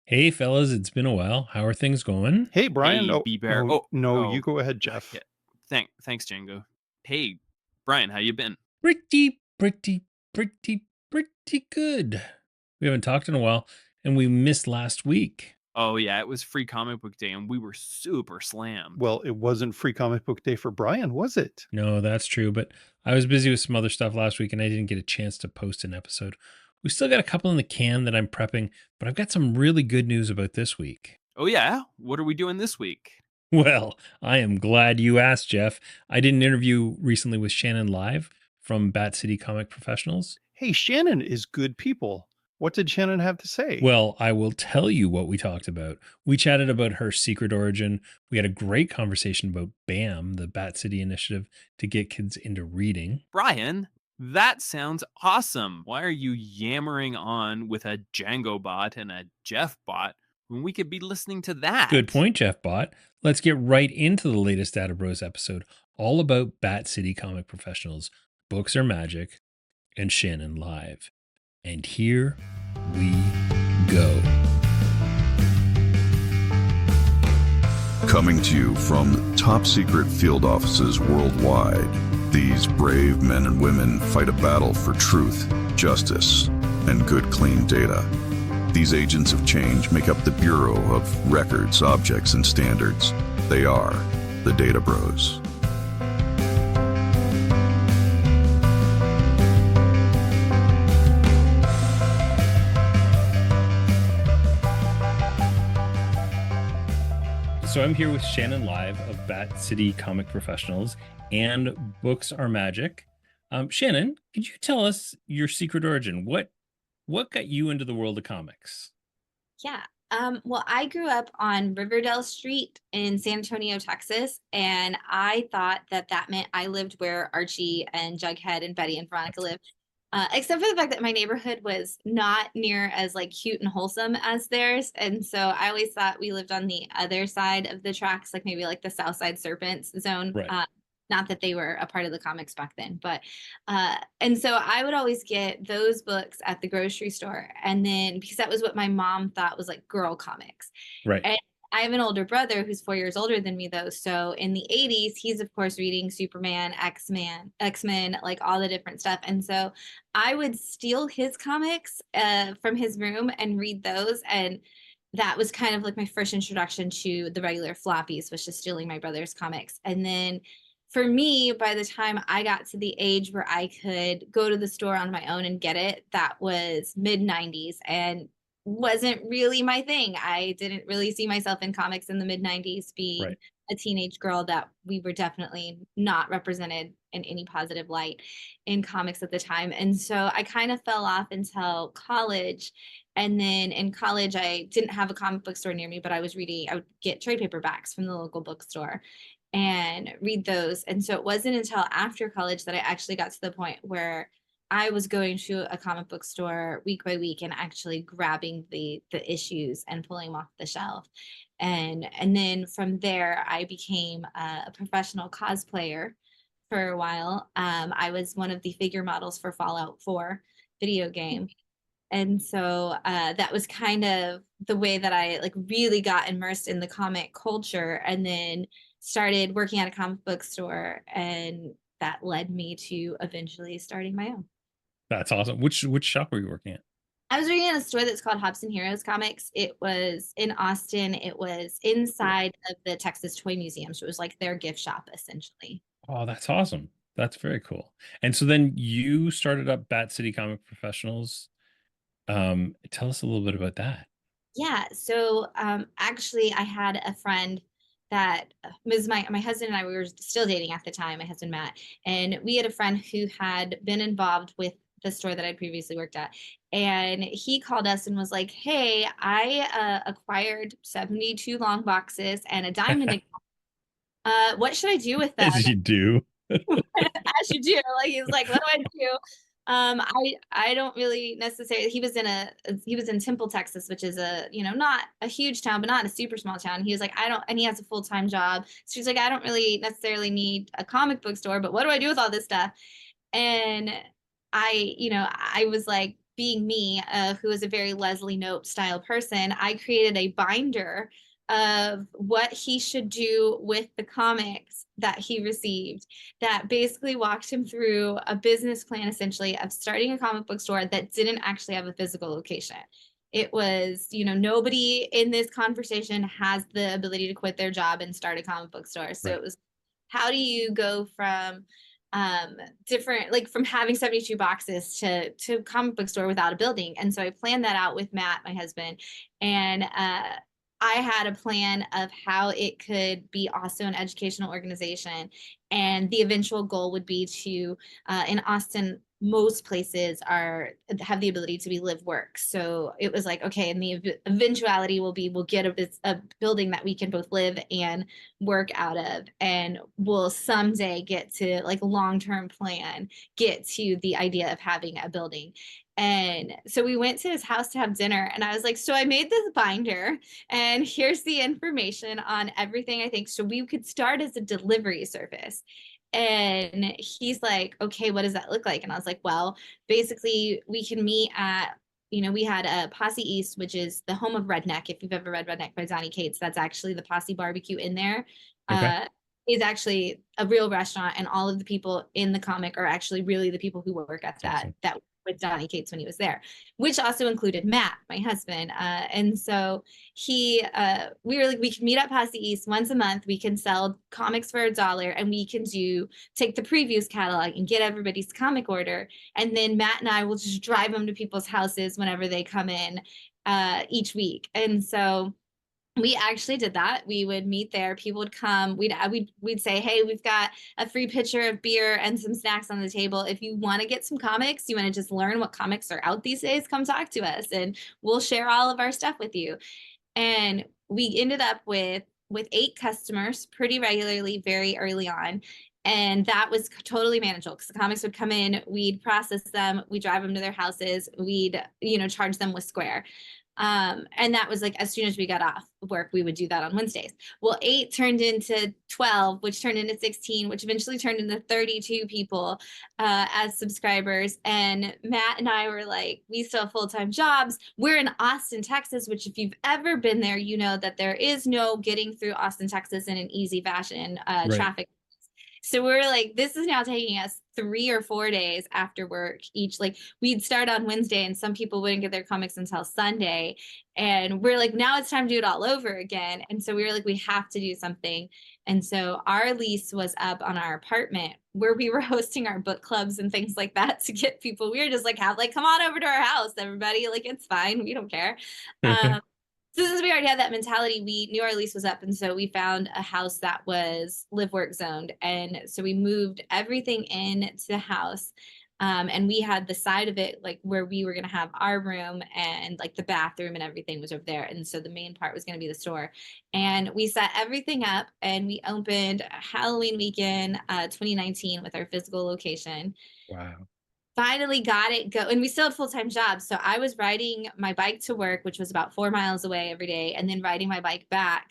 Hey fellas, it's been a while. How are things going? Hey, Brian. Hey, Oh, B-Bear. oh, Oh, no, you oh, go ahead, okay. Jeff. Thanks, Django. Hey, Brian, how you been? Pretty good. We haven't talked in a while, and we missed last week. Oh yeah, it was free comic book day and we were super slammed. Well, it wasn't Free Comic Book Day for Brian, was it? No, that's true, but I was busy with some other stuff last week and I didn't get a chance to post an episode. We still got a couple in the can that I'm prepping, but I've got some really good news about this week. Oh yeah, what are we doing this week? Well, I am glad you asked, Jeff. I did an interview recently with Shannon Live from Bat City Comic Professionals. Hey, Shannon is good people. What did Shannon have to say? Well, I will tell you what we talked about. We chatted about her secret origin. We had a great conversation about BAM, the Bat City initiative to get kids into reading. Brian, that sounds awesome. Why are you yammering on with a Django bot and a Jeff bot when we could be listening to that? Good point, Jeff Bot. Let's get right into the latest Data B.R.O.S episode, all about Bat City Comic Professionals, Books Are Magic, and Shannon Live. And here we go. Coming to you from top secret field offices worldwide, these brave men and women fight a battle for truth, justice, and good, clean data. These agents of change make up the Bureau of Records, Objects, and Standards. They are the Data B.R.O.S. So I'm here with Shannon Live of Bat City Comic Professionals and Books Are Magic. Shannon, could you tell us your secret origin? What got you into the world of comics? Yeah. Well, I grew up on Riverdale Street in San Antonio, Texas, and I thought that that meant I lived where Archie and Jughead and Betty and Veronica lived. Except for the fact that my neighborhood was not near as like cute and wholesome as theirs, and so I always thought we lived on the other side of the tracks, like maybe like the South Side Serpents zone. Right. Not that they were a part of the comics back then, but and so I would always get those books at the grocery store, and then because that was what my mom thought was like girl comics. Right. And I have an older brother who's 4 years older than me, though. So in the 80s, he's of course reading Superman, X-Men, like all the different stuff. And so I would steal his comics from his room and read those. And that was kind of like my first introduction to the regular floppies, was just stealing my brother's comics. And then for me, by the time I got to the age where I could go to the store on my own and get it, that was mid 90s and wasn't really my thing. I didn't really see myself in comics in the mid 90s being Right. a teenage girl, that we were definitely not represented in any positive light in comics at the time. And so I kind of fell off until college. And then in college, I didn't have a comic book store near me, but I would get trade paperbacks from the local bookstore and read those. And so it wasn't until after college that I actually got to the point where I was going to a comic book store week by week and actually grabbing the issues and pulling them off the shelf. And then from there, I became a professional cosplayer for a while. I was one of the figure models for Fallout 4 video game. And so that was kind of the way that I like really got immersed in the comic culture, and then started working at a comic book store, and that led me to eventually starting my own. That's awesome. Which shop were you working at? I was working in a store that's called Hobson Heroes Comics. It was in Austin. It was inside of the Texas Toy Museum. So it was like their gift shop, essentially. Oh, that's awesome. That's very cool. And so then you started up Bat City Comic Professionals. Tell us a little bit about that. Yeah. So actually, I had a friend that was my husband and I, we were still dating at the time, my husband Matt, and we had a friend who had been involved with the store that I previously worked at. And he called us and was like, "Hey, I acquired 72 long boxes and a diamond. What should I do with them?" As you do. As you do. Like he's like, "What do I do?" I don't really necessarily. He was in Temple, Texas, which is not a huge town, but not a super small town. He was like, I don't, and he has a full-time job. So he's like, I don't really necessarily need a comic book store, but what do I do with all this stuff? And I was like, being me, who is a very Leslie Knope style person, I created a binder of what he should do with the comics that he received, that basically walked him through a business plan, essentially, of starting a comic book store that didn't actually have a physical location. It was, nobody in this conversation has the ability to quit their job and start a comic book store. So Right. it was, how do you go from different, like from having 72 boxes to comic book store without a building? And so I planned that out with Matt, my husband, and I had a plan of how it could be also an educational organization. And the eventual goal would be to, in Austin, most places have the ability to be live work. So it was like, okay, and the eventuality will be, we'll get a building that we can both live and work out of, and we'll someday get to, like, long-term plan, get to the idea of having a building. And so we went to his house to have dinner, and I was like, so I made this binder and here's the information on everything I think. So we could start as a delivery service. And he's like, okay, what does that look like? And I was like, well, basically we can meet at, we had a Posse East, which is the home of Redneck. If you've ever read Redneck by Donnie Cates, that's actually the Posse barbecue in there. Okay. Is actually a real restaurant, and all of the people in the comic are actually really the people who work at That's awesome. that with Donnie Cates when he was there, which also included Matt, my husband. And so we were like, we can meet up Posse East once a month. We can sell comics for $1, and we can take the previews catalog and get everybody's comic order. And then Matt and I will just drive them to people's houses whenever they come in each week. And so we actually did that. We would meet there. People would come. We'd say, hey, we've got a free pitcher of beer and some snacks on the table. If you want to get some comics, you want to just learn what comics are out these days, come talk to us and we'll share all of our stuff with you. And we ended up with 8 customers pretty regularly, very early on. And that was totally manageable because the comics would come in, we'd process them, we'd drive them to their houses, we'd, charge them with Square. And that was like, as soon as we got off work, we would do that on Wednesdays. Well, 8 turned into 12, which turned into 16, which eventually turned into 32 people as subscribers. And Matt and I were like, we still have full-time jobs. We're in Austin, Texas, which if you've ever been there, you know that there is no getting through Austin, Texas in an easy fashion, Right. traffic. So we're like, this is now taking us 3 or 4 days after work each. Like, we'd start on Wednesday and some people wouldn't get their comics until Sunday. And we're like, now it's time to do it all over again. And so we were like, we have to do something. And so our lease was up on our apartment where we were hosting our book clubs and things like that to get people. We were just like, come on over to our house, everybody. Like, it's fine. We don't care. So since we already had that mentality, we knew our lease was up. And so we found a house that was live work zoned. And so we moved everything into the house. And we had the side of it, like where we were going to have our room, and like the bathroom and everything was over there. And so the main part was going to be the store. And we set everything up and we opened Halloween weekend, 2019 with our physical location. Wow. Finally got it go, and we still had full-time jobs. So I was riding my bike to work, which was about 4 miles away every day, and then riding my bike back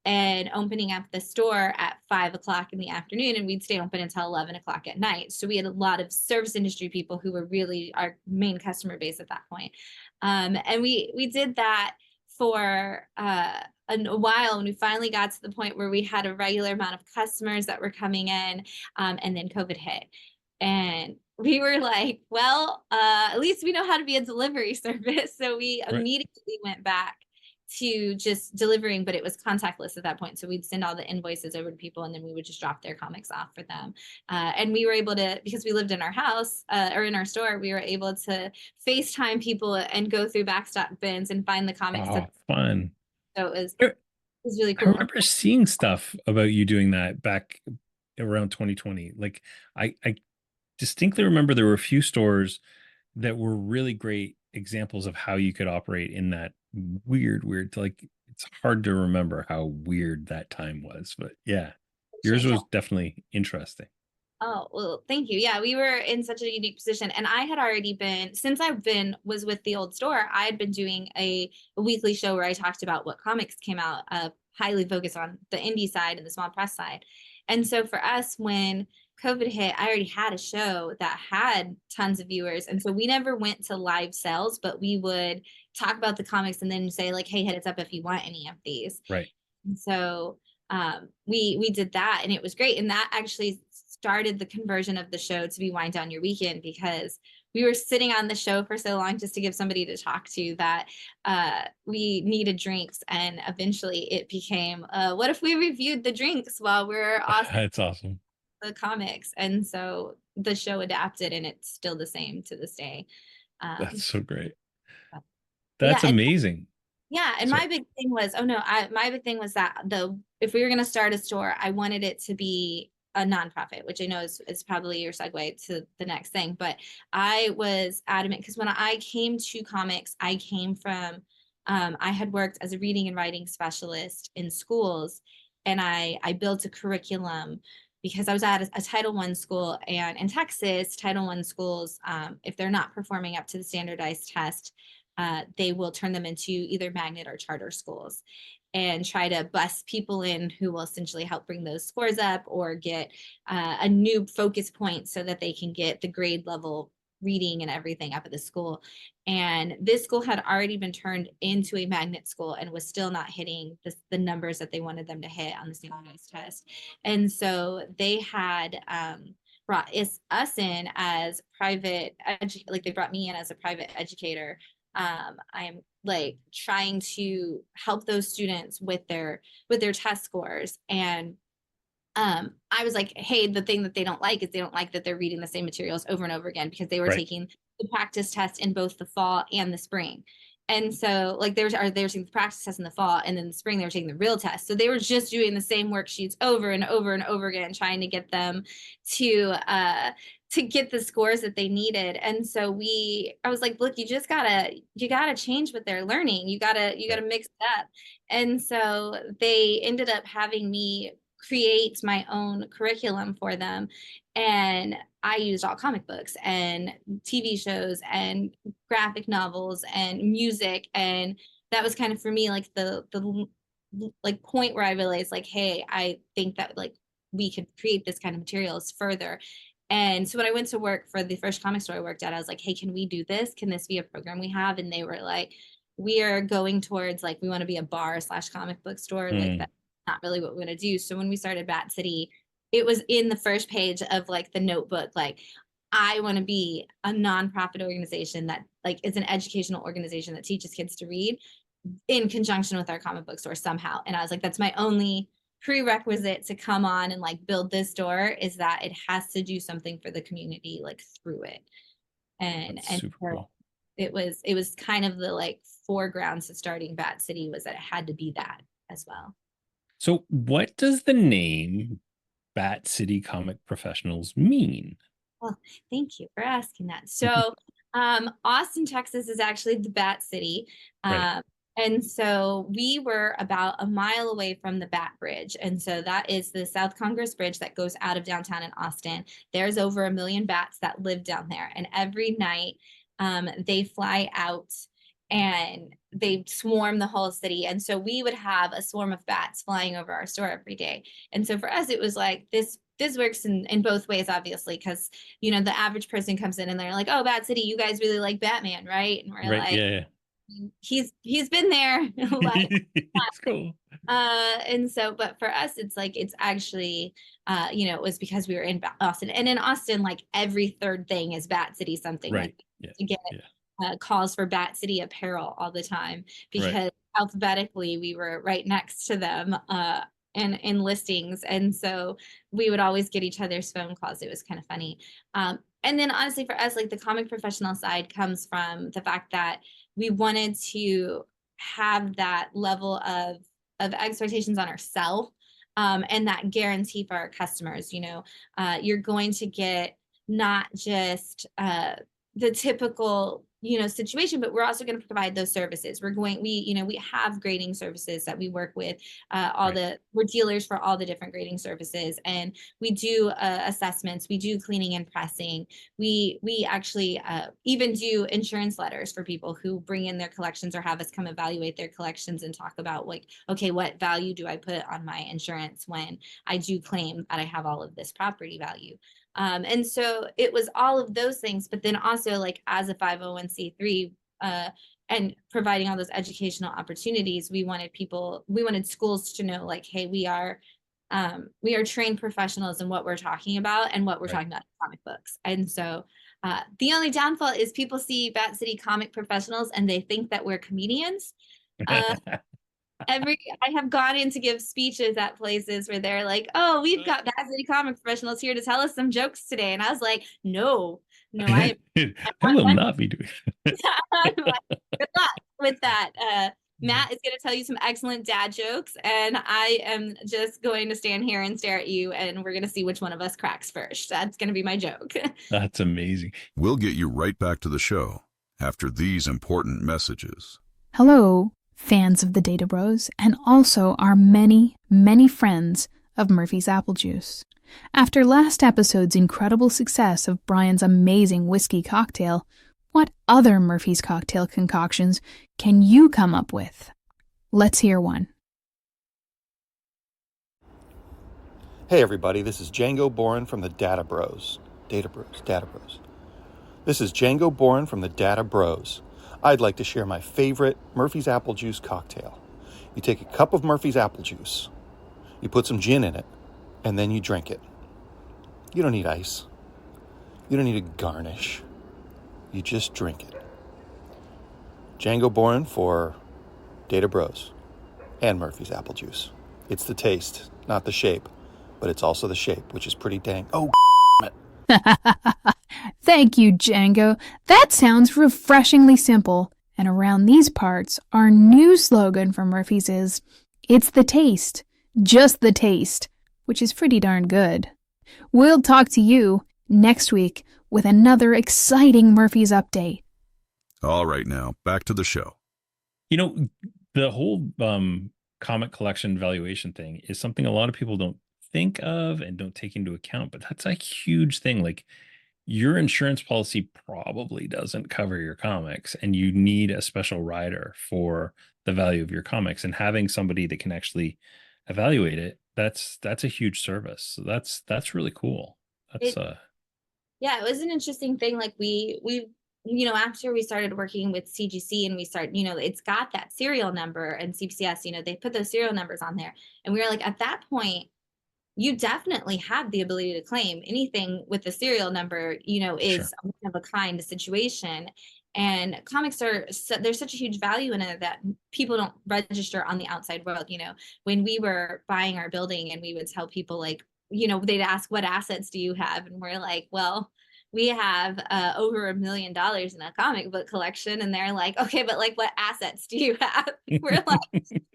and opening up the store at 5 o'clock in the afternoon, and we'd stay open until 11 o'clock at night. So we had a lot of service industry people who were really our main customer base at that point. And we did that for a while, and we finally got to the point where we had a regular amount of customers that were coming in, and then COVID hit. And we were like, well, at least we know how to be a delivery service. So we immediately went back to just delivering, but it was contactless at that point. So we'd send all the invoices over to people, and then we would just drop their comics off for them. And we were able to, because we lived in our house or in our store, we were able to FaceTime people and go through backstock bins and find the comics. Oh, fun. So it was really cool. I remember seeing stuff about you doing that back around 2020. Like, I distinctly remember there were a few stores that were really great examples of how you could operate in that weird, like, it's hard to remember how weird that time was, but yeah, yours was definitely interesting. Oh, well, thank you. Yeah, we were in such a unique position. And I had already been, since was with the old store, I had been doing a weekly show where I talked about what comics came out, highly focused on the indie side and the small press side. And so for us, when COVID hit, I already had a show that had tons of viewers. And so we never went to live sales, but we would talk about the comics and then say like, hey, hit us up if you want any of these. Right. And so we did that, and it was great. And that actually started the conversion of the show to be Wind Down Your Weekend, because we were sitting on the show for so long just to give somebody to talk to that we needed drinks. And eventually it became, what if we reviewed the drinks while we're awesome That's awesome. the comics? And so the show adapted, and it's still the same to this day. That's so great. Yeah, That's amazing. Yeah, and So- my big thing was, my big thing was that if we were going to start a store, I wanted it to be a nonprofit, which I know is probably your segue to the next thing. But I was adamant, because when I came to comics, I came from, I had worked as a reading and writing specialist in schools, and I built a curriculum because I was at a Title I school, and in Texas, Title I schools, if they're not performing up to the standardized test, they will turn them into either magnet or charter schools and try to bus people in who will essentially help bring those scores up or get a new focus point so that they can get the grade level reading and everything up at the school. And this school had already been turned into a magnet school and was still not hitting the numbers that they wanted them to hit on the standardized test. And so they had brought us in as private, like they brought me in as a private educator. I'm like trying to help those students with their test scores. And I was like, hey, the thing that they don't like is they don't like that they're reading the same materials over and over again, because they were Right. taking the practice test in both the fall and the spring. And so like they were taking the practice test in the fall, and then in the spring they were taking the real test. So they were just doing the same worksheets over and over and over again, trying to get them to get the scores that they needed. And so I was like, look, you gotta change what they're learning. You gotta mix it up. And so they ended up having me create my own curriculum for them. And I used all comic books and TV shows and graphic novels and music. And that was kind of for me, like the like point where I realized like, hey, I think that like we could create this kind of materials further. And so when I went to work for the first comic store I worked at, I was like, hey, can we do this? Can this be a program we have? And they were like, we are going towards like, we want to be a bar/comic book store. Like that's not really what we're going to do. So when we started Bat City, it was in the first page of like the notebook, like, I want to be a nonprofit organization that like is an educational organization that teaches kids to read in conjunction with our comic book store somehow. And I was like, that's my only prerequisite to come on and like build this store, is that it has to do something for the community like through it. And super cool. it was kind of the like foregrounds to starting Bat City, was that it had to be that as well. So what does the name Bat City Comic Professionals mean? Well, thank you for asking that. So Austin, Texas is actually the Bat City. Right. And so we were about a mile away from the Bat Bridge. And so that is the South Congress Bridge that goes out of downtown in Austin. There's over 1 million bats that live down there. And every night they fly out and they swarm the whole city. And so we would have a swarm of bats flying over our store every day. And so for us, it was like this works in both ways, obviously, because, you know, the average person comes in and they're like, oh, Bat City, you guys really like Batman, right? And we're Right. like, Yeah. he's been there. Like, It's cool. And so, but for us, it's like, it's actually, you know, it was because we were in Austin, and in Austin, like every third thing is Bat City something. Right. Like, to get calls for Bat City apparel all the time, because alphabetically we were right next to them and in listings. And so we would always get each other's phone calls. It was kind of funny. And then honestly for us, like the comic professional side comes from the fact that we wanted to have that level of expectations on ourselves, and that guarantee for our customers. You know, you're going to get not just the typical situation, but we're also going to provide those services. We have grading services that we work with. We're dealers for all the different grading services, and we do assessments. We do cleaning and pressing. We actually even do insurance letters for people who bring in their collections or have us come evaluate their collections and talk about, like, okay, what value do I put on my insurance when I do claim that I have all of this property value. And so it was all of those things, but then also, like, as a 501c3, and providing all those educational opportunities, we wanted schools to know, like, hey, we are trained professionals in what we're talking about and what we're talking about in comic books. And so the only downfall is people see Bat City comic professionals and they think that we're comedians. I have gone in to give speeches at places where they're like, oh, we've got Bat City comic professionals here to tell us some jokes today. And I was like, no, I will not be doing I'm like, good luck with that. Matt is going to tell you some excellent dad jokes, and I am just going to stand here and stare at you, and we're going to see which one of us cracks first. That's going to be my joke. That's amazing. We'll get you right back to the show after these important messages. Hello, fans of the Data Bros, and also our many, many friends of Murphy's Apple Juice. After last episode's incredible success of Brian's amazing whiskey cocktail, what other Murphy's cocktail concoctions can you come up with? Let's hear one. Hey everybody, this is Django Boren from the Data B.R.O.S. Data B.R.O.S. This is Django Boren from the Data B.R.O.S. I'd like to share my favorite Murphy's Apple Juice cocktail. You take a cup of Murphy's Apple Juice, you put some gin in it, and then you drink it. You don't need ice. You don't need a garnish. You just drink it. Django Boren for Data B.R.O.S. and Murphy's Apple Juice. It's the taste, not the shape, but it's also the shape, which is pretty dang. Oh, Thank you, Django. That sounds refreshingly simple. And around these parts, our new slogan for Murphy's is, it's the taste, just the taste, which is pretty darn good. We'll talk to you next week with another exciting Murphy's update. All right, now, back to the show. The whole comic collection valuation thing is something a lot of people don't think of and don't take into account, but that's a huge thing. Like, your insurance policy probably doesn't cover your comics, and you need a special rider for the value of your comics, and having somebody that can actually evaluate it, that's a huge service. So that's really cool. Yeah, it was an interesting thing. Like, we after we started working with CGC and we it's got that serial number, and CPCS, they put those serial numbers on there, and we were like, at that point, you definitely have the ability to claim anything with the serial number, is a one of a kind situation. And comics there's such a huge value in it that people don't register on the outside world. When we were buying our building and we would tell people, like, they'd ask, what assets do you have? And we're like, well, we have over $1 million in a comic book collection. And they're like, okay, but like, what assets do you have? We're like,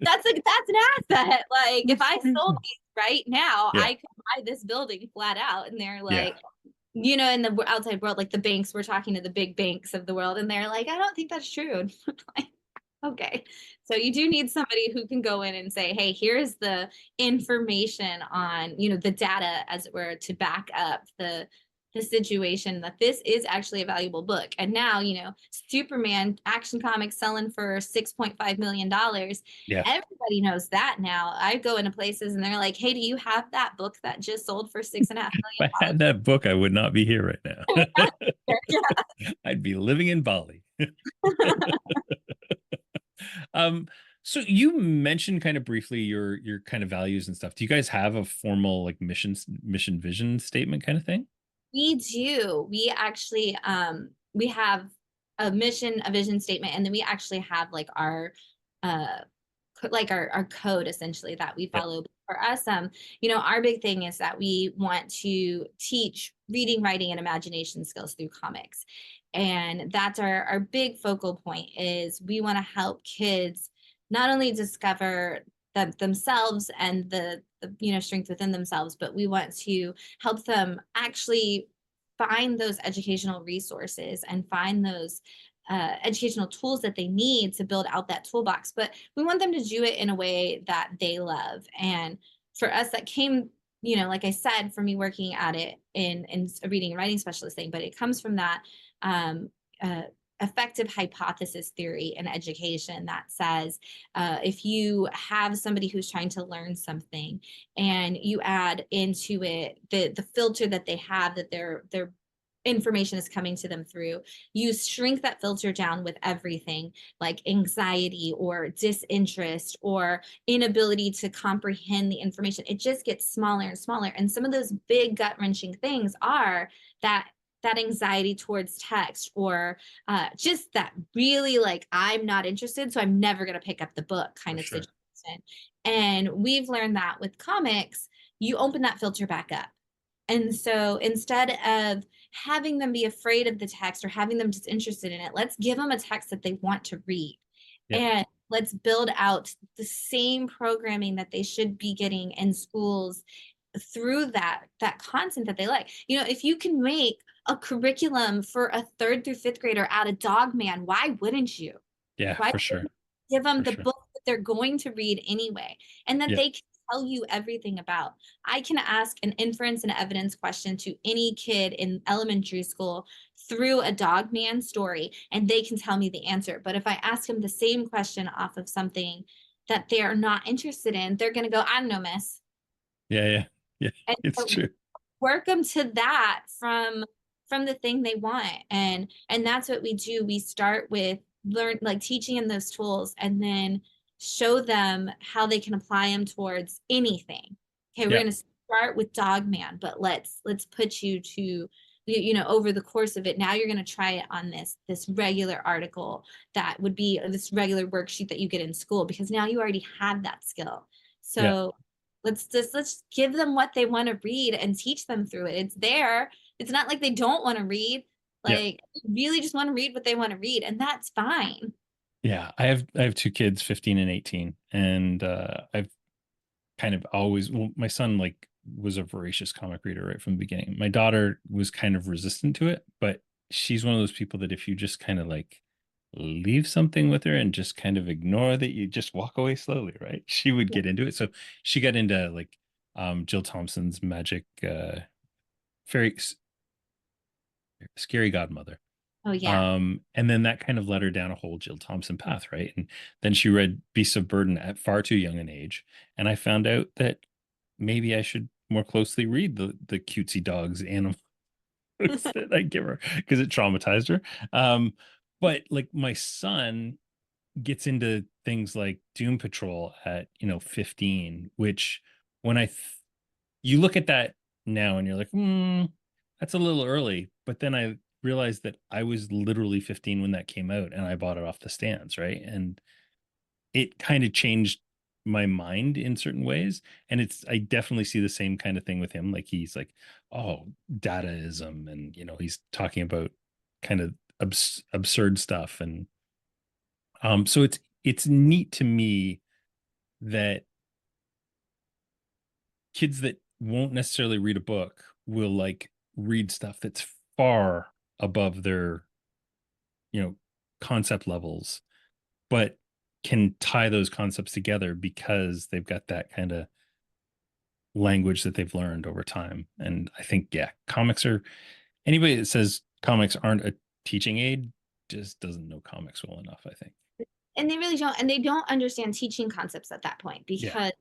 that's an asset. Like, if I sold these right now, I could buy this building flat out. And they're like, in the outside world, like the banks, we're talking to the big banks of the world, and they're like, I don't think that's true. And like, okay, so you do need somebody who can go in and say, hey, here's the information on, the data, as it were, to back up the situation that this is actually a valuable book. And now, Superman Action Comics selling for $6.5 million. Yeah. Everybody knows that now. I go into places and they're like, hey, do you have that book that just sold for $6.5 million? If I had that book, I would not be here right now. Yeah. I'd be living in Bali. So you mentioned kind of briefly your kind of values and stuff. Do you guys have a formal, like, mission vision statement kind of thing? We do. We actually we have a mission, a vision statement, and then we actually have like our code essentially that we follow. For us, our big thing is that we want to teach reading, writing, and imagination skills through comics. And that's our big focal point. Is we want to help kids not only discover themselves and the strength within themselves, but we want to help them actually find those educational resources and find those educational tools that they need to build out that toolbox. But we want them to do it in a way that they love. And for us, that came, like I said, for me working at it in a reading and writing specialist thing, but it comes from that effective hypothesis theory in education that says if you have somebody who's trying to learn something and you add into it the filter that they have, that their information is coming to them through, you shrink that filter down with everything like anxiety or disinterest or inability to comprehend the information. It just gets smaller and smaller. And some of those big gut-wrenching things are that anxiety towards text, or just that really like, I'm not interested, so I'm never going to pick up the book kind of situation. And we've learned that with comics, you open that filter back up. And so instead of having them be afraid of the text or having them disinterested in it, let's give them a text that they want to read. And let's build out the same programming that they should be getting in schools through that content that they like. If you can make a curriculum for a 3rd through 5th grader out of Dog Man, why wouldn't you? Yeah, why for sure. Give them the book that they're going to read anyway, and that they can tell you everything about. I can ask an inference and evidence question to any kid in elementary school through a Dog Man story, and they can tell me the answer. But if I ask them the same question off of something that they're not interested in, they're going to go, I don't know, miss. Yeah, it's true. Work them to that from the thing they want. And that's what we do. We start with teaching them those tools, and then show them how they can apply them towards anything. Okay, we're going to start with Dog Man, but let's put you to, over the course of it, now you're going to try it on this regular article that would be this regular worksheet that you get in school, because now you already have that skill. So let's give them what they want to read and teach them through it. It's there. It's not like they don't want to read. They really just want to read what they want to read, and that's fine. Yeah, I have 2 kids, 15 and 18, and I've kind of always, my son was a voracious comic reader right from the beginning. My daughter was kind of resistant to it, but she's one of those people that if you just kind of leave something with her and just kind of ignore that, you just walk away slowly, right? She would get into it. So she got into Jill Thompson's Magic Fairy Scary Godmother. Oh yeah. And then that kind of led her down a whole Jill Thompson path, right? And then she read Beasts of Burden at far too young an age, and I found out that maybe I should more closely read the cutesy dogs animals that I give her, because it traumatized her. But my son gets into things like Doom Patrol at 15, which when you look at that now and you're like, that's a little early. But then I realized that I was literally 15 when that came out, and I bought it off the stands, right? And it kind of changed my mind in certain ways. And I definitely see the same kind of thing with him. He's like, oh, dataism, and he's talking about kind of absurd stuff. And so it's neat to me that kids that won't necessarily read a book will read stuff that's far above their concept levels, but can tie those concepts together because they've got that kind of language that they've learned over time. And I think comics are, anybody that says comics aren't a teaching aid just doesn't know comics well enough, I think. And they really don't, and they don't understand teaching concepts at that point, because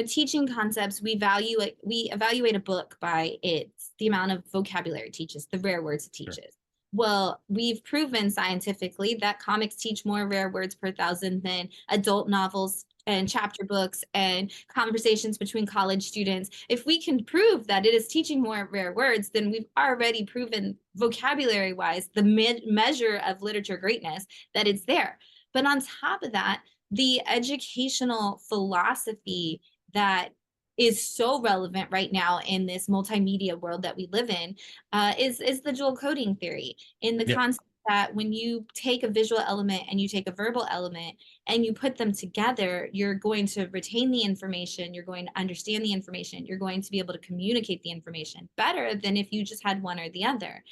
teaching concepts, we evaluate a book by the amount of vocabulary it teaches, the rare words it teaches. Sure. Well, we've proven scientifically that comics teach more rare words per 1,000 than adult novels and chapter books and conversations between college students. If we can prove that it is teaching more rare words, then we've already proven vocabulary-wise the measure of literature greatness, that it's there. But on top of that, the educational philosophy that is so relevant right now in this multimedia world that we live in is the dual coding theory, in the concept that when you take a visual element and you take a verbal element and you put them together, you're going to retain the information, you're going to understand the information, you're going to be able to communicate the information better than if you just had one or the other.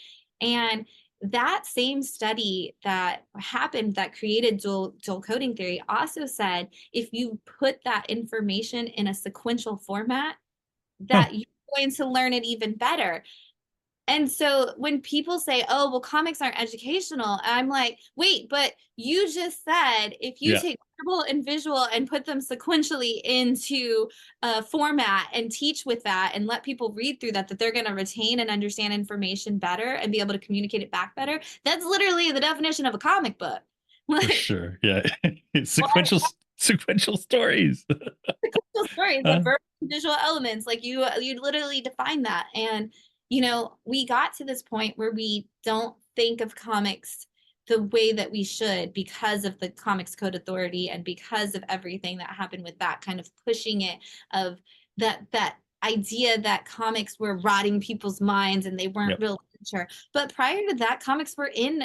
And that same study that happened that created dual coding theory also said if you put that information in a sequential format, Huh. that you're going to learn it even better. And so when people say, oh, well, comics aren't educational, I'm like, wait, but you just said if you Yeah. take verbal and visual and put them sequentially into a format and teach with that and let people read through that, that they're going to retain and understand information better and be able to communicate it back better. That's literally the definition of a comic book. For Like, sure. Yeah. what? Sequential stories. Sequential stories Uh, of verbal and visual elements. Like you literally define that. And we got to this point where we don't think of comics the way that we should because of the Comics Code Authority and because of everything that happened with that kind of pushing it of that idea that comics were rotting people's minds and they weren't yep. real literature. But prior to that, comics were in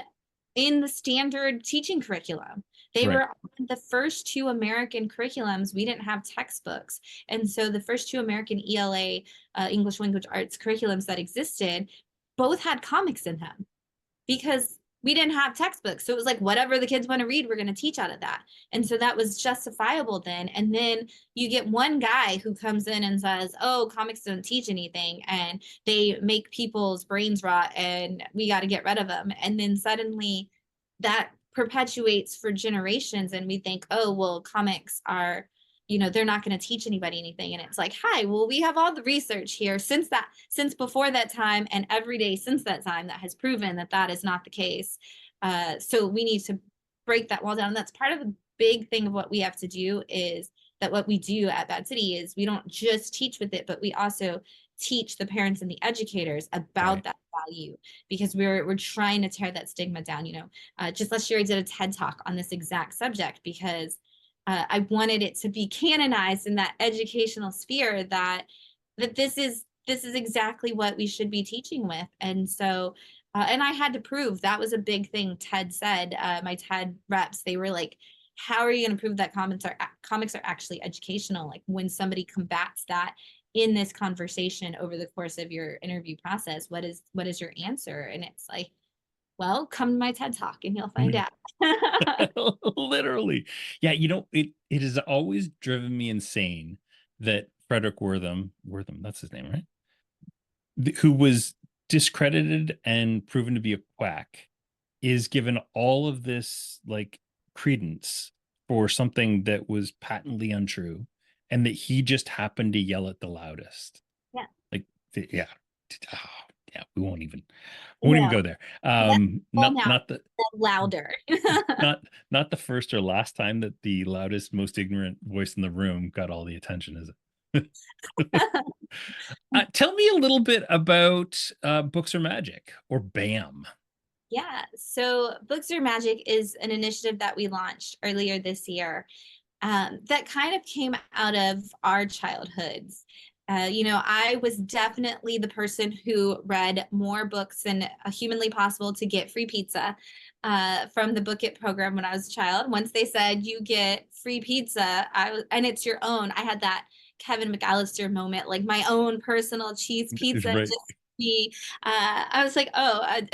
the standard teaching curriculum. They Right. were on the first two American curriculums. We didn't have textbooks. And so the first two American ELA, English Language Arts curriculums that existed, both had comics in them because we didn't have textbooks. So it was like, whatever the kids want to read, we're going to teach out of that. And so that was justifiable then. And then you get one guy who comes in and says, oh, comics don't teach anything and they make people's brains rot and we got to get rid of them. And then suddenly that perpetuates for generations. And we think, oh, well, comics are, they're not going to teach anybody anything. And it's like, hi, well, we have all the research here since before that time and every day since that time that has proven that that is not the case. So we need to break that wall down. And that's part of the big thing of what we have to do is that what we do at Bad City is we don't just teach with it, but we also teach the parents and the educators about Right. that value because we're trying to tear that stigma down. Just last year I did a TED talk on this exact subject because I wanted it to be canonized in that educational sphere that this is exactly what we should be teaching with. And so and I had to prove that was a big thing. TED said, my TED reps, they were like, how are you going to prove that comics are actually educational? Like when somebody combats that in this conversation over the course of your interview process, what is your answer? And it's like, well, come to my TED talk and you'll find out. Literally. Yeah, it has always driven me insane that Frederick Wortham, that's his name, right? Who was discredited and proven to be a quack, is given all of this like credence for something that was patently untrue, and that he just happened to yell at the loudest. Yeah. Like, yeah. Oh, yeah, we won't even No. go there. Not the louder. not the first or last time that the loudest, most ignorant voice in the room got all the attention, is it? Tell me a little bit about Books Are Magic, or BAM. Yeah, so Books Are Magic is an initiative that we launched earlier this year that kind of came out of our childhoods. I was definitely the person who read more books than humanly possible to get free pizza from the Book It program when I was a child. Once they said you get free pizza, and it's your own, I had that Kevin McAllister moment, like my own personal cheese pizza. Right. Just me. I was like,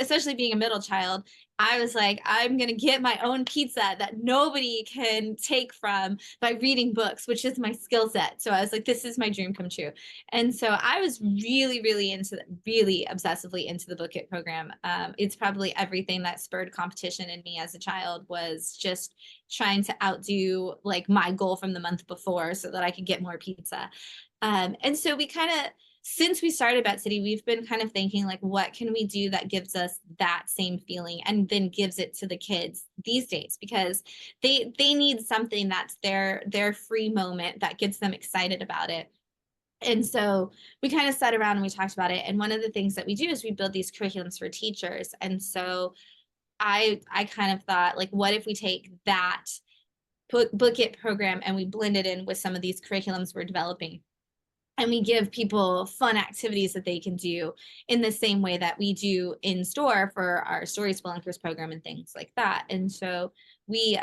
especially being a middle child, I was like, I'm going to get my own pizza that nobody can take from by reading books, which is my skill set. So I was like, this is my dream come true. And so I was really, really obsessively into the Book It program. It's probably everything that spurred competition in me as a child was just trying to outdo like my goal from the month before so that I could get more pizza. And so we kind of, since we started Bat City, we've been kind of thinking like, what can we do that gives us that same feeling and then gives it to the kids these days? Because they need something that's their free moment that gets them excited about it. And so we kind of sat around and we talked about it. And one of the things that we do is we build these curriculums for teachers. And so I kind of thought, like, what if we take that Book It program and we blend it in with some of these curriculums we're developing? And we give people fun activities that they can do in the same way that we do in store for our Story Spelunkers program and things like that. And so we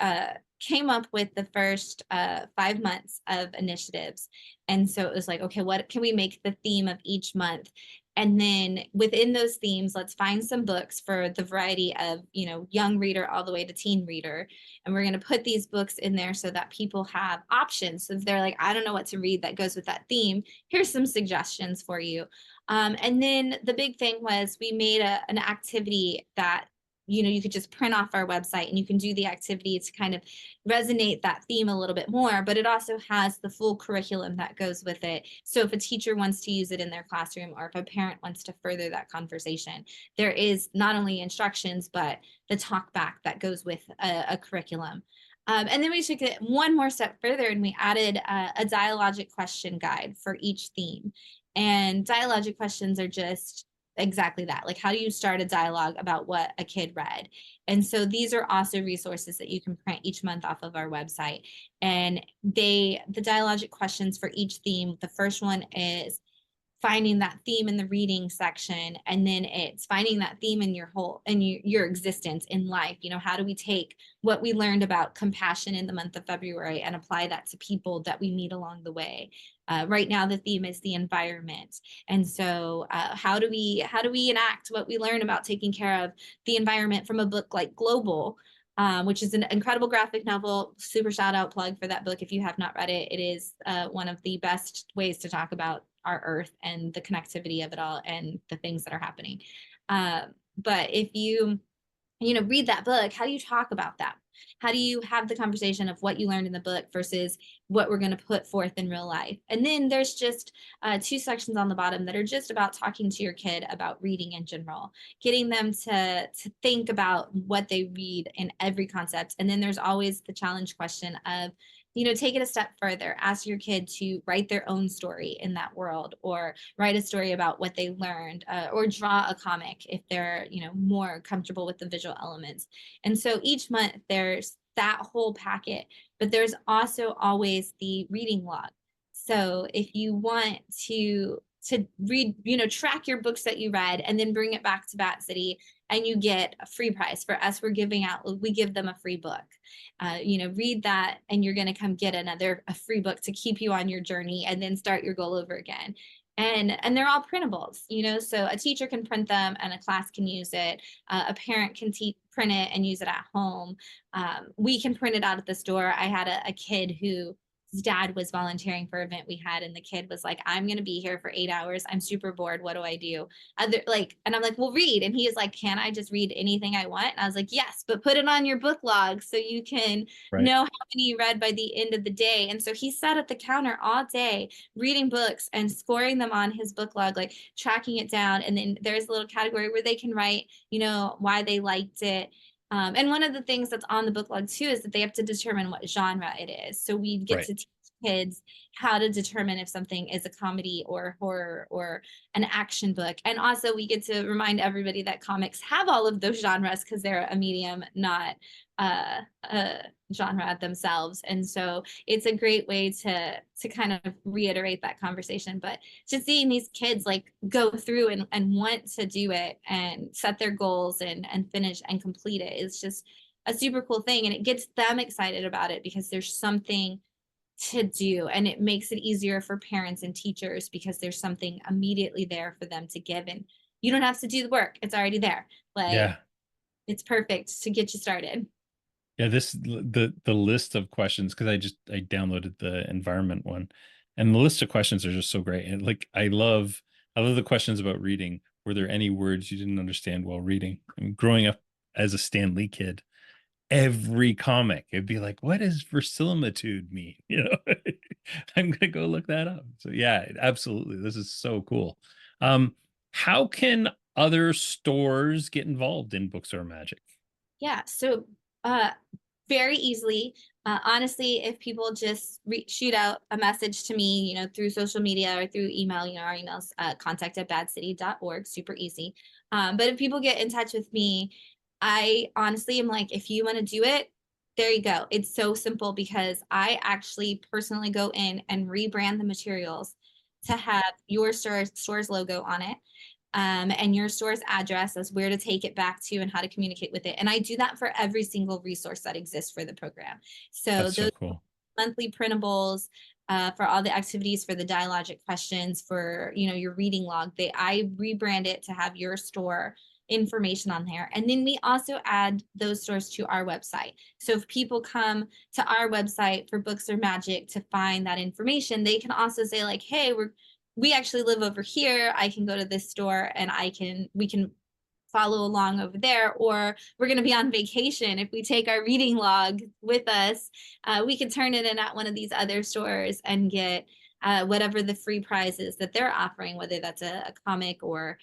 came up with the first 5 months of initiatives. And so it was like, okay, what can we make the theme of each month? And then within those themes, let's find some books for the variety of, young reader all the way to teen reader. And we're going to put these books in there so that people have options. So if they're like, I don't know what to read that goes with that theme, here's some suggestions for you. And then the big thing was we made an activity that you could just print off our website and you can do the activity to kind of resonate that theme a little bit more, but it also has the full curriculum that goes with it. So if a teacher wants to use it in their classroom, or if a parent wants to further that conversation, there is not only instructions, but the talk back that goes with a curriculum. And then we took it one more step further and we added a dialogic question guide for each theme. And dialogic questions are just exactly that. Like, how do you start a dialogue about what a kid read? And so these are also resources that you can print each month off of our website. And the dialogic questions for each theme, the first one is finding that theme in the reading section, and then it's finding that theme in your existence in life. How do we take what we learned about compassion in the month of February and apply that to people that we meet along the way? Right now the theme is the environment, and so how do we enact what we learn about taking care of the environment from a book like Global, which is an incredible graphic novel. Super shout out plug for that book if you have not read it. It is one of the best ways to talk about our earth and the connectivity of it all and the things that are happening. But if you read that book, how do you talk about that? How do you have the conversation of what you learned in the book versus what we're going to put forth in real life? And then there's just 2 sections on the bottom that are just about talking to your kid about reading in general, getting them to think about what they read in every concept. And then there's always the challenge question of, take it a step further. Ask your kid to write their own story in that world, or write a story about what they learned, or draw a comic if they're, more comfortable with the visual elements. And so each month there's that whole packet, but there's also always the reading log. So if you want to read, track your books that you read and then bring it back to Bat City, and you get a free prize. For us, we give them a free book. Read that and you're going to come get a free book to keep you on your journey and then start your goal over again. And they're all printables, so a teacher can print them and a class can use it. A parent can print it and use it at home. We can print it out at the store. I had a kid whose dad was volunteering for an event we had, and the kid was like, I'm going to be here for 8 hours. I'm super bored. What do I do? And I'm like, well, read. And he is like, can I just read anything I want? And I was like, yes, but put it on your book log so you can know how many you read by the end of the day. And so he sat at the counter all day reading books and scoring them on his book log, like tracking it down. And then there's a little category where they can write, why they liked it. And one of the things that's on the book log too is that they have to determine what genre it is. So we get to teach kids how to determine if something is a comedy or horror or an action book. And also we get to remind everybody that comics have all of those genres because they're a medium, not a genre themselves. And so it's a great way to kind of reiterate that conversation. But just seeing these kids like go through and want to do it and set their goals and finish and complete it is just a super cool thing. And it gets them excited about it because there's something to do, and it makes it easier for parents and teachers because there's something immediately there for them to give, and you don't have to do the work. It's already there. It's perfect to get you started. Yeah, the list of questions, because I downloaded the environment one, and the list of questions are just so great. And like I love the questions about reading. Were there any words you didn't understand while reading? I mean, growing up as a Stan Lee kid, every comic it'd be like, what does verisimilitude mean? I'm gonna go look that up. So yeah, absolutely, this is so cool. How can other stores get involved in Books Are Magic? Yeah, so very easily. Honestly, if people just shoot out a message to me, through social media or through email, our emails, contact@badcity.org, super easy. But if people get in touch with me, I honestly am like, if you want to do it, there you go. It's so simple because I actually personally go in and rebrand the materials to have your store's logo on it. And your store's address as where to take it back to and how to communicate with it. And I do that for every single resource that exists for the program. So That's so cool. monthly printables for all the activities, for the dialogic questions, for your reading log. I rebrand it to have your store information on there. And then we also add those stores to our website. So if people come to our website for Books or Magic to find that information, they can also say like, hey, we actually live over here. I can go to this store and we can follow along over there, or we're going to be on vacation. If we take our reading log with us, we can turn it in at one of these other stores and get whatever the free prizes that they're offering, whether that's a comic or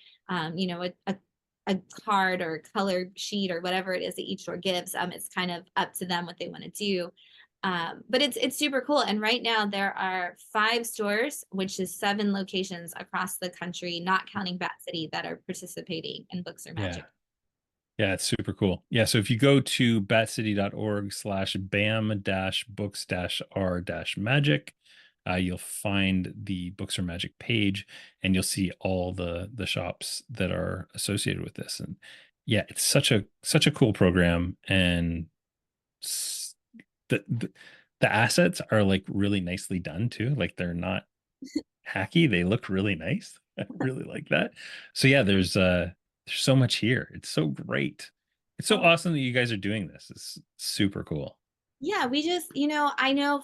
a card or color sheet or whatever it is that each store gives. It's kind of up to them what they want to do. But it's super cool. And right now there are 5 stores, which is 7 locations across the country, not counting Bat City, that are participating in Books or Magic. Yeah, it's super cool. Yeah, so if you go to batcity.org/bam-books-r-magic, you'll find the Books or Magic page, and you'll see all the shops that are associated with this. And yeah, it's such a cool program, and the assets are like really nicely done too. Like they're not hacky; they look really nice. I really like that. So yeah, there's so much here. It's so great. It's so awesome that you guys are doing this. It's super cool. Yeah, we just, I know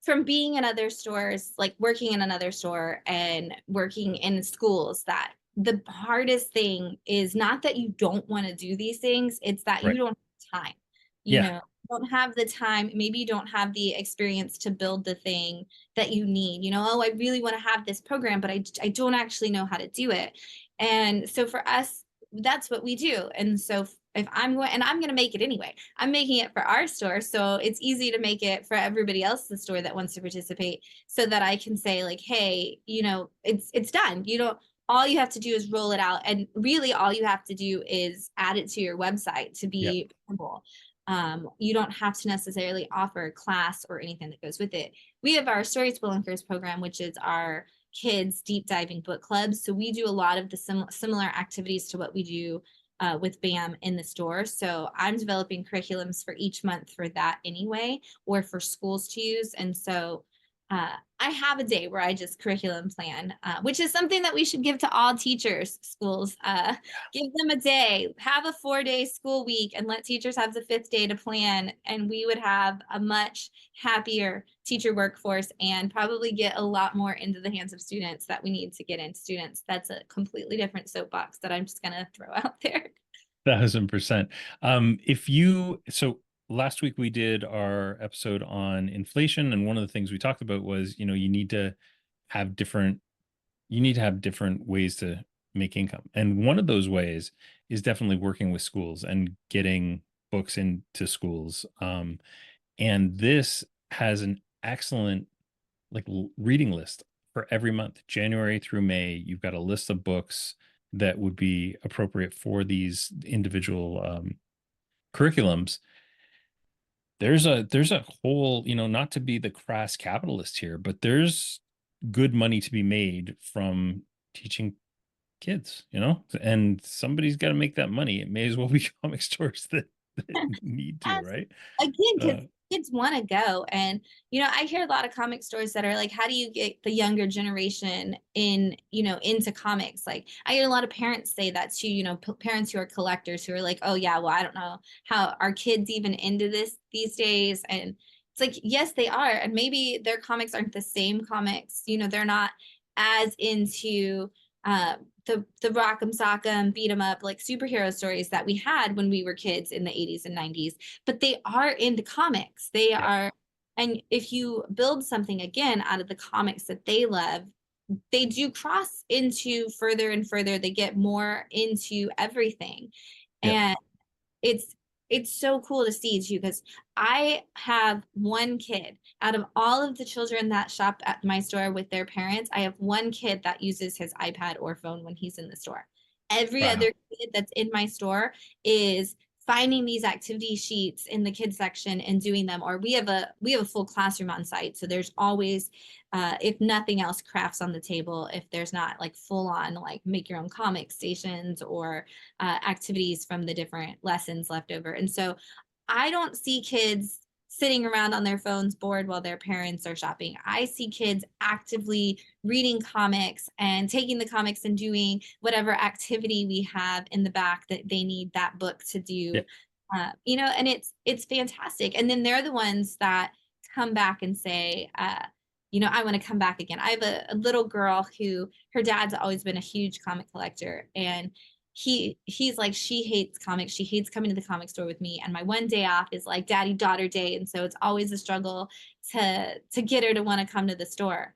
from being in other stores, like working in another store and working in schools, that the hardest thing is not that you don't want to do these things, it's that you don't have time. You don't have the time, maybe you don't have the experience to build the thing that you need. Oh, I really want to have this program, but I don't actually know how to do it. And so for us, that's what we do. And so if I'm going to make it anyway, I'm making it for our store. So it's easy to make it for everybody else in the store that wants to participate, so that I can say like, hey, it's done. All you have to do is roll it out. And really all you have to do is add it to your website to be printable. You don't have to necessarily offer a class or anything that goes with it. We have our Story Spoil and Curse program, which is our kids deep diving book clubs. So we do a lot of the similar activities to what we do with BAM in the store. So I'm developing curriculums for each month for that anyway, or for schools to use. And so I have a day where I just curriculum plan, which is something that we should give to all teachers, schools. Give them a day, have a 4-day school week, and let teachers have the 5th day to plan. And we would have a much happier teacher workforce and probably get a lot more into the hands of students that we need to get into students. That's a completely different soapbox that I'm just going to throw out there. 1000%. So last week we did our episode on inflation, and one of the things we talked about was, you need to have different ways to make income. And one of those ways is definitely working with schools and getting books into schools. And this has an excellent reading list for every month, January through May. You've got a list of books that would be appropriate for these individual curriculums. There's a whole, not to be the crass capitalist here, but there's good money to be made from teaching kids, and somebody's got to make that money. It may as well be comic stores that need to, right? Again, because kids want to go. And, I hear a lot of comic stores that are like, how do you get the younger generation into comics? Like I hear a lot of parents say that too, parents who are collectors who are like, oh yeah, well, I don't know how are kids even into this these days. And it's like, yes, they are. And maybe their comics aren't the same comics. They're not as into the Rock'em Sock'em beat 'em up like superhero stories that we had when we were kids in the 80s and 90s, but they are into comics. They are. And if you build something again out of the comics that they love, they do cross into further and further. They get more into everything. And it's so cool to see too, because I have one kid out of all of the children that shop at my store with their parents. I have one kid that uses his iPad or phone when he's in the store. Every other kid that's in my store is finding these activity sheets in the kids section and doing them. Or we have a full classroom on site, so there's always if nothing else, crafts on the table. If there's not like full on like make your own comic stations or activities from the different lessons left over. And so I don't see kids sitting around on their phones bored while their parents are shopping. I see kids actively reading comics and taking the comics and doing whatever activity we have in the back that they need that book to do. And it's fantastic. And then they're the ones that come back and say, I want to come back again. I have a little girl who her dad's always been a huge comic collector, and he's like, she hates comics. She hates coming to the comic store with me. And my one day off is like daddy daughter day. And so it's always a struggle to get her to want to come to the store.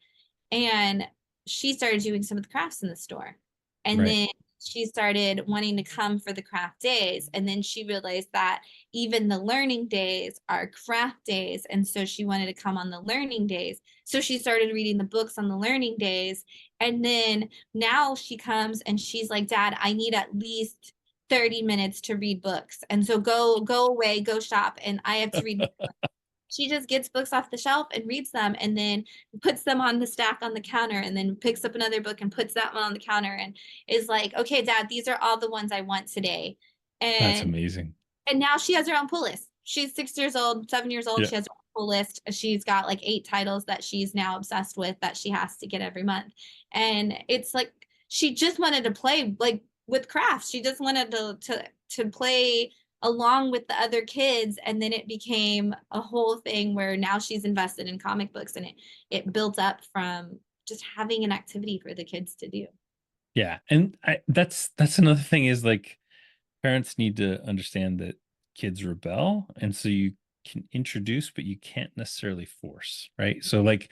And she started doing some of the crafts in the store. And then she started wanting to come for the craft days. And then she realized that even the learning days are craft days. And so she wanted to come on the learning days. So she started reading the books on the learning days. And then now she comes and she's like, Dad, I need at least 30 minutes to read books. And so go away, go shop. And I have to read books. She just gets books off the shelf and reads them, and then puts them on the stack on the counter, and then picks up another book and puts that one on the counter, and is like, okay, Dad, these are all the ones I want today. That's amazing. And now she has her own pull list. She's 6 years old, 7 years old. She has her own pull list. She's got like 8 titles that she's now obsessed with that she has to get every month. And it's like, she just wanted to play like with crafts. She just wanted to play along with the other kids, and then it became a whole thing where now she's invested in comic books, and it built up from just having an activity for the kids to do. Yeah, and that's another thing is like parents need to understand that kids rebel, and so you can introduce, but you can't necessarily force, right? So like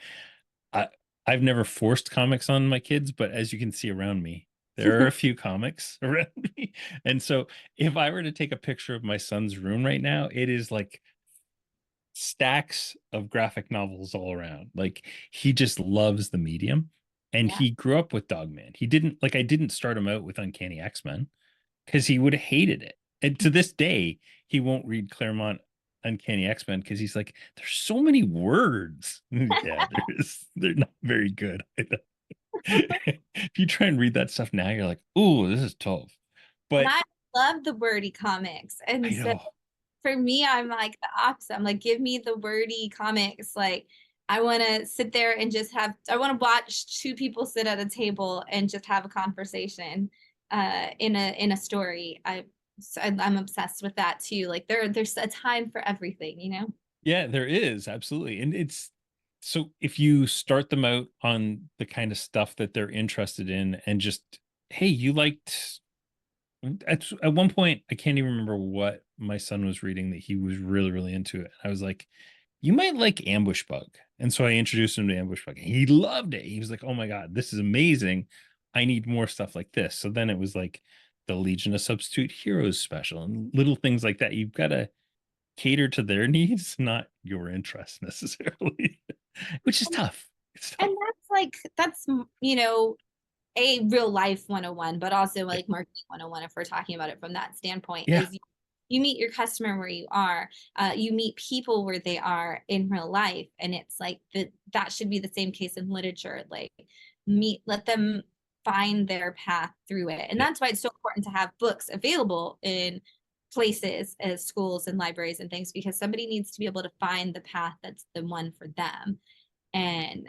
I've never forced comics on my kids, but as you can see around me, there are a few comics around me. And so if I were to take a picture of my son's room right now, it is like stacks of graphic novels all around. Like he just loves the medium, and he grew up with Dogman. He didn't like, I didn't start him out with Uncanny X-Men because he would have hated it. And to this day, he won't read Claremont Uncanny X-Men because he's like, there's so many words. Yeah, they're not very good. If you try and read that stuff now, you're like, "Ooh, this is tough." But and I love the wordy comics, and I so know. for me, I'm like the opposite. I'm like, give me the wordy comics. Like, I want to sit there and just I want to watch 2 people sit at a table and just have a conversation in a story. I'm obsessed with that too. Like there's a time for everything, you know? Yeah, there is absolutely. And it's so if you start them out on the kind of stuff that they're interested in, and just, hey, you liked at one point, I can't even remember what my son was reading that he was really, really into it. I was like, you might like Ambush Bug. And so I introduced him to Ambush Bug. And he loved it. He was like, oh my God, this is amazing. I need more stuff like this. So then it was like the Legion of Substitute Heroes special and little things like that. You've got to cater to their needs, not your interests necessarily, which is tough. It's tough. And that's a real life 101, but also like marketing 101, if we're talking about it from that standpoint. Is you meet your customer where you are, you meet people where they are in real life, and it's like that should be the same case in literature. Like let them find their path through it, and that's why it's so important to have books available in places as schools and libraries and things, because somebody needs to be able to find the path that's the one for them, and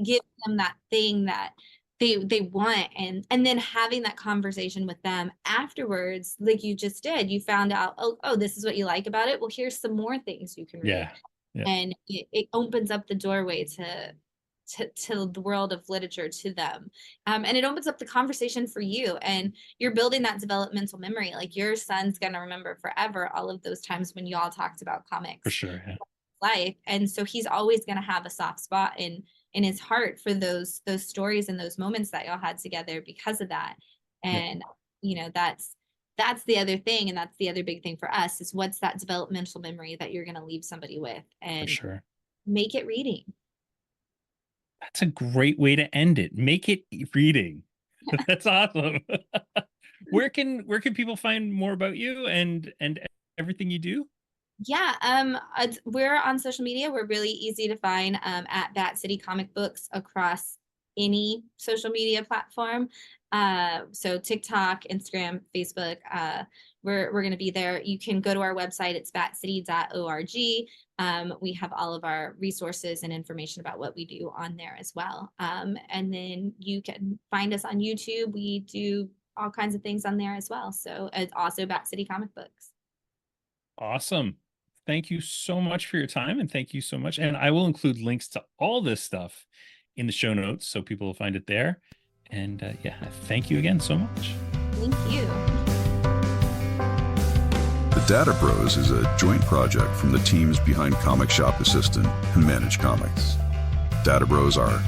give them that thing that they want, and then having that conversation with them afterwards, like you just did. You found out, oh, this is what you like about it. Well, here's some more things you can read. And it opens up the doorway to the world of literature to them, and it opens up the conversation for you, and you're building that developmental memory. Like your son's gonna remember forever all of those times when you all talked about comics For sure. life, and so he's always gonna have a soft spot in his heart for those stories and those moments that y'all had together because of that. And that's the other thing, and that's the other big thing for us, is what's that developmental memory that you're going to leave somebody with, and For sure. make it reading. That's a great way to end it. Make it reading. That's awesome. Where can people find more about you and everything you do? We're on social media. We're really easy to find at Bat City Comic Books across any social media platform. So TikTok, Instagram, Facebook, we're going to be there. You can go to our website. It's batcity.org. We have all of our resources and information about what we do on there as well. And then you can find us on YouTube. We do all kinds of things on there as well. So it's also Bat City Comic Books. Awesome. Thank you so much for your time, and thank you so much. And I will include links to all this stuff in the show notes so people will find it there. And yeah, thank you again so much. Thank you. The Data Bros is a joint project from the teams behind Comic Shop Assistant and Manage Comics. Data Bros are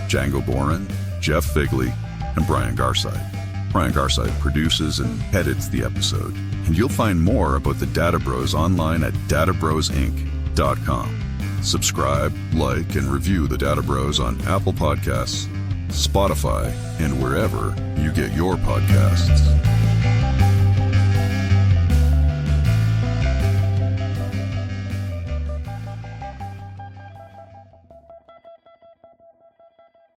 Django Boren, Jeff Figley, and Brian Garside. Brian Garside produces and edits the episode. And you'll find more about the Data Bros online at databrosinc.com. Subscribe, like, and review the Data Bros on Apple Podcasts, Spotify, and wherever you get your podcasts.